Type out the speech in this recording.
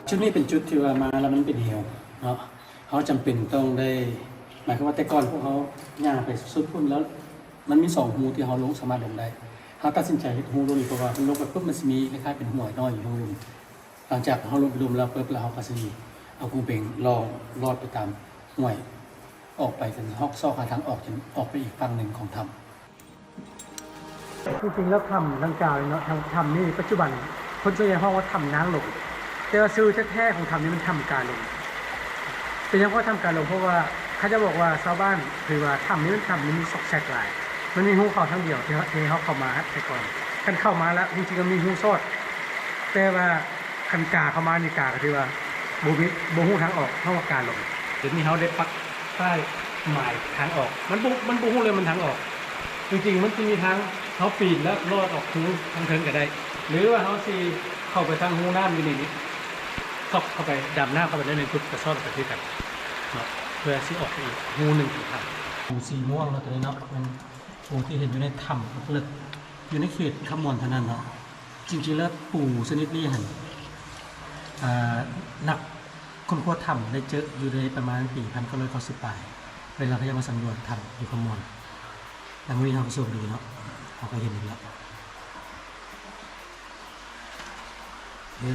จุดนี้เป็นจุดที่ว่ามาแล้วมันเป็นเหวเนาะเขาจำเป็นต้องได้หมายความว่าแต่ก่อนพวกเขาย่างไปสุดพุ่นแล้วมันมี2 หูที่เขาลงสามารถลงได้เขาตัดสินใจหูลงอีกเพราะว่าลงไปปุ๊บมันมีคล้ายๆเป็นห่วยน้อยอยู่ตรงลุมหลังจากเขาลงไปลุมแล้วปุ๊บแล้วเขาก็จะเอากูเบงลอดไปตามห่วยออกไปจนฮอกซอกหาทางออกจนออกไปอีกฝั่งหนึ่งของถ้ำจริงๆแล้วถ้ำดังกล่าวเนาะถ้ำนี่ปัจจุบันคนส่วนใหญ่ห้องว่าถ้ำน้ำลงแต่ว่าชื่อแท้ๆของถ้ำนี้มันถ้ำกาลงเป็นยังเพราะถ้ำกาลงเพราะว่าเขาจะบอกว่าชาวบ้านคือว่าถ้ำนี้มันถ้ำนี้มีซอกแซกหลายมันมีหูเข้าทั้งเดียวที่เขาเข้ามาแต่ก่อนคันเข้ามาแล้วจริงๆก็มีหูซอดแต่ว่าคันกาเข้ามานี่กาก็คือว่าโบหูทางออกเข้าว่าการลงเดี๋ยวนี้เขาได้ปักป้ายหมายทางออกมันโบหูเลยมันทางออกจริงๆมันจะมีทางเขาปีนแล้วลอดออกหูทางเทิงก็ได้หรือว่าเขาซีเข้าไปทางหูน้ำอยู่ในนี้เข้าไปดำหน้าเข้าไปได้ในจุดกระซ่อนไปที่กันเนาะเพื่อซีออกไปอีกหูหนึ่งครับหูสีม่วงแล้วตัวนี้เนาะมันหูที่เห็นอยู่ในถ้ำลึกอยู่ในเขตขมวนเท่านั้นเนาะจริงๆแล้วปู่ชนิดนี้หันนักคนพวกถ้ำได้เจออยู่ในประมาณปี1990ปลายเวลาเขาจะมาสำรวจถ้ำอยู่ขมวนแต่เมื่อเราสูบดูเนาะเราก็เห็นอีกแล้วนี่